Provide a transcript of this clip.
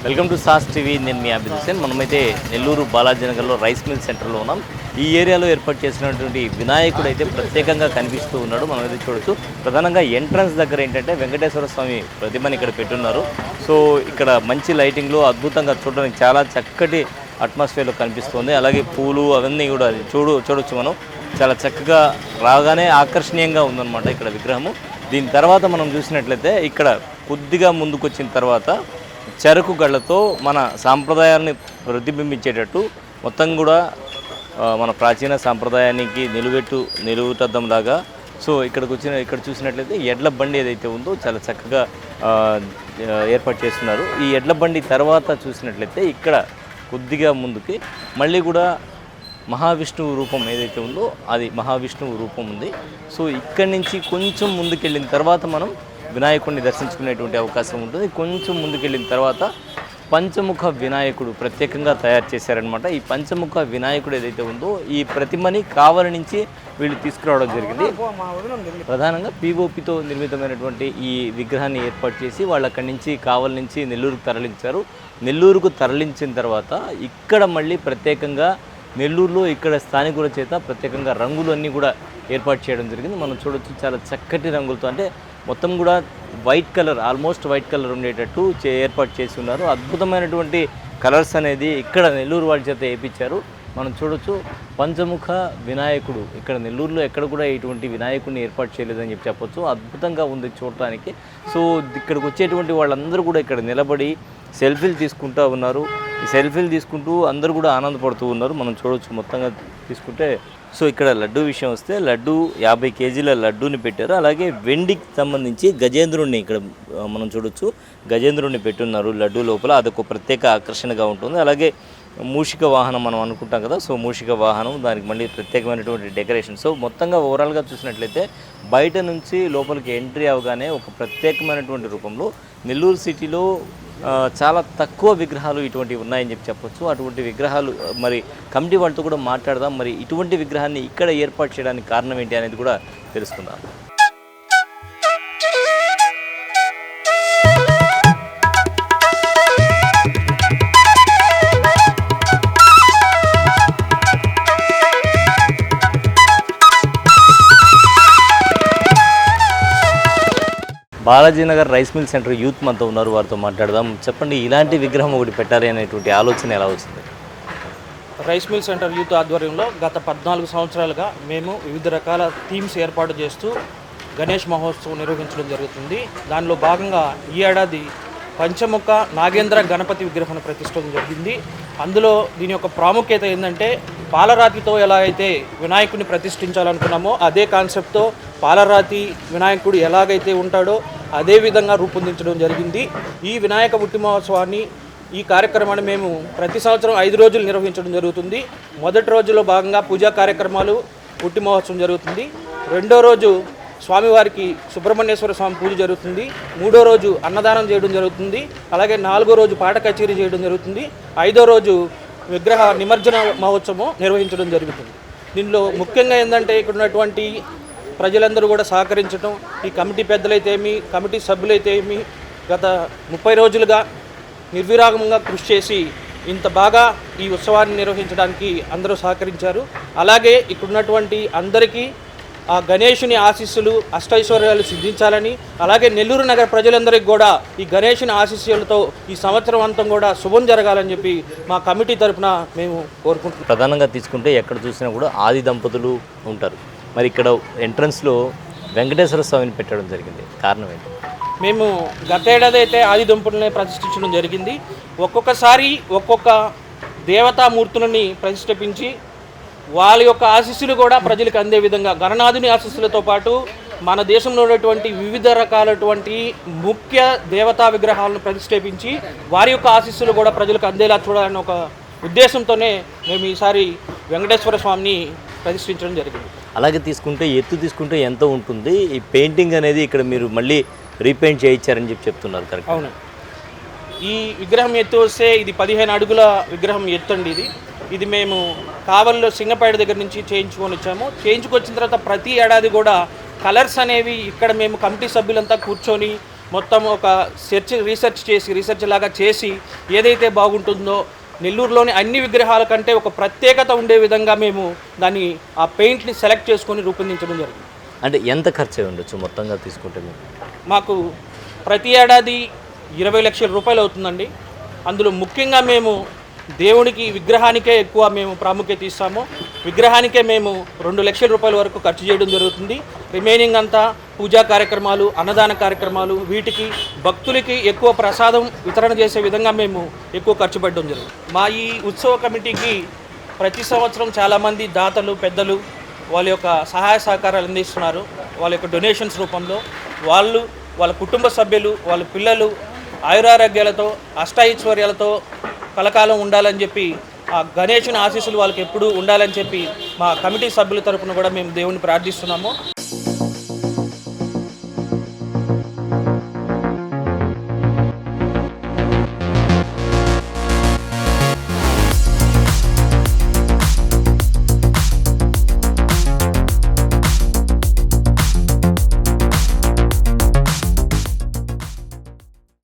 Welcome to sauce TV. నేను మీ అభిజిత్ హుసేన్. మనమైతే Nellore బాలాజీనగర్లో rice mill సెంటర్లో ఉన్నాం. ఈ ఏరియాలో ఏర్పాటు చేసినటువంటి వినాయకుడు అయితే ప్రత్యేకంగా కనిపిస్తూ ఉన్నాడు. మనం అయితే చూడొచ్చు. ప్రధానంగా ఎంట్రన్స్ దగ్గర ఏంటంటే వెంకటేశ్వర స్వామి ప్రతిమని ఇక్కడ పెట్టున్నారు. సో ఇక్కడ మంచి లైటింగ్లో అద్భుతంగా చూడడానికి చాలా చక్కటి అట్మాస్ఫియర్లో కనిపిస్తుంది. అలాగే పూలు అవన్నీ కూడా చూడొచ్చు మనం. చాలా చక్కగా రాగానే ఆకర్షణీయంగా ఉందన్నమాట ఇక్కడ విగ్రహము. దీని తర్వాత మనం చూసినట్లయితే ఇక్కడ కొద్దిగా ముందుకు వచ్చిన తర్వాత చెరకు గళ్ళతో మన సాంప్రదాయాన్ని ప్రతిబింబించేటట్టు మొత్తం కూడా మన ప్రాచీన సాంప్రదాయానికి నిలువుటద్దంలాగా సో ఇక్కడ చూసినట్లయితే ఎడ్ల బండి ఏదైతే ఉందో చాలా చక్కగా ఏర్పాటు చేస్తున్నారు. ఈ ఎడ్ల బండి తర్వాత చూసినట్లయితే ఇక్కడ కొద్దిగా ముందుకి మళ్ళీ కూడా మహావిష్ణువు రూపం ఏదైతే ఉందో అది మహావిష్ణువు రూపం ఉంది. సో ఇక్కడి నుంచి కొంచెం ముందుకెళ్ళిన తర్వాత మనం వినాయకుడిని దర్శించుకునేటువంటి అవకాశం ఉంటుంది. కొంచెం ముందుకెళ్ళిన తర్వాత పంచముఖ వినాయకుడు ప్రత్యేకంగా తయారు చేశారనమాట. ఈ పంచముఖ వినాయకుడు ఏదైతే ఉందో ఈ ప్రతిమని కావలి నుంచి వీళ్ళు తీసుకురావడం జరిగింది. ప్రధానంగా పీఓపీతో నిర్మితమైనటువంటి ఈ విగ్రహాన్ని ఏర్పాటు చేసి వాళ్ళు అక్కడి నుంచి కావలి నుంచి నెల్లూరుకు తరలించారు. నెల్లూరుకు తరలించిన తర్వాత ఇక్కడ మళ్ళీ ప్రత్యేకంగా నెల్లూరులో ఇక్కడ స్థానికుల చేత ప్రత్యేకంగా రంగులు అన్నీ కూడా ఏర్పాటు చేయడం జరిగింది. మనం చూడొచ్చు చాలా చక్కటి రంగులతో, అంటే మొత్తం కూడా white colour, almost white colour ఉండేటట్టు ఏర్పాటు చేసి ఉన్నారు. అద్భుతమైనటువంటి కలర్స్ అనేది ఇక్కడ నెల్లూరు వాళ్ళ చేత వేయించారు. మనం చూడొచ్చు పంచముఖ వినాయకుడు ఇక్కడ నెల్లూరులో ఎక్కడ కూడా ఇటువంటి వినాయకుడిని ఏర్పాటు చేయలేదని చెప్పొచ్చు. అద్భుతంగా ఉంది చూడటానికి. సో ఇక్కడికి వచ్చేటువంటి వాళ్ళందరూ కూడా ఇక్కడ నిలబడి సెల్ఫీలు తీసుకుంటూ ఉన్నారు. ఈ సెల్ఫీలు తీసుకుంటూ అందరూ కూడా ఆనందపడుతూ ఉన్నారు. మనం చూడవచ్చు మొత్తంగా తీసుకుంటే. సో ఇక్కడ లడ్డు విషయం వస్తే లడ్డు 50 కేజీల లడ్డూని పెట్టారు. అలాగే వెండికి సంబంధించి గజేంద్రుడిని ఇక్కడ మనం చూడొచ్చు, గజేంద్రుడిని పెట్టున్నారు లడ్డు లోపల. అదొక ప్రత్యేక ఆకర్షణగా ఉంటుంది. అలాగే మూషిక వాహనం మనం అనుకుంటాం కదా, సో మూషిక వాహనం, దానికి మళ్ళీ ప్రత్యేకమైనటువంటి డెకరేషన్. సో మొత్తంగా ఓవరాల్గా చూసినట్లయితే బయట నుంచి లోపలికి ఎంట్రీ అవగానే ఒక ప్రత్యేకమైనటువంటి రూపంలో నెల్లూరు సిటీలో చాలా తక్కువ విగ్రహాలు ఇటువంటివి ఉన్నాయని చెప్పొచ్చు. అటువంటి విగ్రహాలు మరి కమిటీ వాళ్ళతో కూడా మాట్లాడదాం. మరి ఇటువంటి విగ్రహాన్ని ఇక్కడ ఏర్పాటు చేయడానికి కారణం ఏంటి అనేది కూడా తెలుసుకుందాం. Balajinagar rice mill centre youth మనతో ఉన్నారు, వారితో మాట్లాడదాం. చెప్పండి, ఇలాంటి విగ్రహం ఒకటి పెట్టాలి అనేటువంటి ఆలోచన ఎలా వచ్చింది? రైస్ మిల్ సెంటర్ యూత్ ఆధ్వర్యంలో గత 14 సంవత్సరాలుగా మేము వివిధ రకాల థీమ్స్ ఏర్పాటు చేస్తూ గణేష్ మహోత్సవం నిర్వహించడం జరుగుతుంది. దానిలో భాగంగా ఈ ఏడాది పంచముఖ నాగేంద్ర గణపతి విగ్రహాన్ని ప్రతిష్ఠించడం జరిగింది. అందులో దీని యొక్క ప్రాముఖ్యత ఏంటంటే పాలరాతితో ఎలా అయితే వినాయకుడిని ప్రతిష్ఠించాలనుకున్నామో అదే కాన్సెప్ట్తో పాలరాతి వినాయకుడు ఎలాగైతే ఉంటాడో అదే విధంగా రూపొందించడం జరిగింది. ఈ వినాయక పుట్టి మహోత్సవాన్ని, ఈ కార్యక్రమాన్ని మేము ప్రతి సంవత్సరం 5 రోజులు నిర్వహించడం జరుగుతుంది. మొదటి రోజులో భాగంగా పూజా కార్యక్రమాలు, పుట్టి మహోత్సవం జరుగుతుంది. రెండో రోజు స్వామివారికి సుబ్రహ్మణ్యేశ్వర స్వామి పూజ జరుగుతుంది. మూడో రోజు అన్నదానం చేయడం జరుగుతుంది. అలాగే 4వ రోజు పాట కచేరీ చేయడం జరుగుతుంది. 5వ రోజు విగ్రహ నిమజ్జన మహోత్సవం నిర్వహించడం జరుగుతుంది. దీనిలో ముఖ్యంగా ఏంటంటే ఇక్కడ ఉన్నటువంటి ప్రజలందరూ కూడా సహకరించడం, ఈ కమిటీ పెద్దలైతేమి, కమిటీ సభ్యులైతేమి గత 30 రోజులుగా నిర్విరాగంగా కృషి చేసి ఇంత బాగా ఈ ఉత్సవాన్ని నిర్వహించడానికి అందరూ సహకరించారు. అలాగే ఇక్కడ ఉన్నటువంటి అందరికీ ఆ గణేషుని ఆశీస్సులు, అష్టైశ్వర్యాలు సిద్ధించాలని, అలాగే నెల్లూరు నగర ప్రజలందరికీ కూడా ఈ గణేషుని ఆశీస్సులతో ఈ సంవత్సరం అంతం కూడా శుభం జరగాలని చెప్పి మా కమిటీ తరఫున మేము కోరుకుంటున్నాం. ప్రధానంగా తీసుకుంటే ఎక్కడ చూసినా కూడా ఆది దంపతులు ఉంటారు. మరి ఇక్కడ ఎంట్రన్స్లో వెంకటేశ్వర స్వామిని పెట్టడం జరిగింది, కారణం ఏంటి? మేము గత ఏడాది అయితే ఆది దంపతులనే ప్రతిష్ఠించడం జరిగింది. ఒక్కొక్కసారి ఒక్కొక్క దేవతామూర్తులని ప్రతిష్ఠించి వాళ్ళ యొక్క ఆశీస్సులు కూడా ప్రజలకు అందే విధంగా గణనాథుని ఆశీస్సులతో పాటు మన దేశంలో ఉన్నటువంటి వివిధ రకాలటువంటి ముఖ్య దేవతా విగ్రహాలను ప్రతిష్ఠించి వారి యొక్క ఆశీస్సులు కూడా ప్రజలకు అందేలా చూడాలని ఒక ఉద్దేశంతోనే మేము ఈసారి వెంకటేశ్వర స్వామిని ప్రతిష్ఠించడం జరిగింది. అలాగే ఎత్తు తీసుకుంటే ఎంత ఉంటుంది? ఈ పెయింటింగ్ అనేది ఇక్కడ మీరు మళ్ళీ రీపెయింట్ చేయించారని చెప్తున్నారు, కరెక్ట్? అవును. ఈ విగ్రహం ఎత్తు వస్తే ఇది 15 అడుగుల విగ్రహం ఎత్తు అండి. ఇది మేము కావలిలో సింగపేట దగ్గర నుంచి చేయించుకొని వచ్చాము. చేయించుకొచ్చిన తర్వాత ప్రతి ఏడాది కూడా కలర్స్ అనేవి ఇక్కడ మేము కమిటీ సభ్యులంతా కూర్చొని మొత్తం ఒక రీసెర్చ్ లాగా చేసి ఏదైతే బాగుంటుందో నెల్లూరులోని అన్ని విగ్రహాల కంటే ఒక ప్రత్యేకత ఉండే విధంగా మేము దాన్ని ఆ పెయింట్ని సెలెక్ట్ చేసుకొని రూపొందించడం జరిగింది. అంటే ఎంత ఖర్చు అయి ఉండొచ్చు మొత్తంగా తీసుకుంటే మీరు? మాకు ప్రతి ఏడాది 20 లక్షల రూపాయలు అవుతుందండి. అందులో ముఖ్యంగా మేము దేవుడికి విగ్రహానికే ఎక్కువ మేము ప్రాముఖ్యత ఇస్తాము. విగ్రహానికే మేము 2 లక్షల రూపాయల వరకు ఖర్చు చేయడం జరుగుతుంది. రిమైనింగ్ అంతా పూజా కార్యక్రమాలు, అన్నదాన కార్యక్రమాలు, వీటికి భక్తులకి ఎక్కువ ప్రసాదం వితరణ చేసే విధంగా మేము ఎక్కువ ఖర్చు పెట్టడం జరుగుతుంది. మా ఈ ఉత్సవ కమిటీకి ప్రతి సంవత్సరం చాలామంది దాతలు, పెద్దలు వాళ్ళ యొక్క సహాయ సహకారాలు అందిస్తున్నారు. వాళ్ళ యొక్క డొనేషన్స్ రూపంలో వాళ్ళ కుటుంబ సభ్యులు, వాళ్ళ పిల్లలు ఆయురారోగ్యాలతో, అష్టైశ్వర్యాలతో కలకాలం ఉండాలని చెప్పి ఆ గణేశుని ఆశీస్సులు వాళ్ళకి ఎప్పుడూ ఉండాలని చెప్పి మా కమిటీ సభ్యుల తరపున కూడా మేము దేవుని ప్రార్థిస్తున్నాము.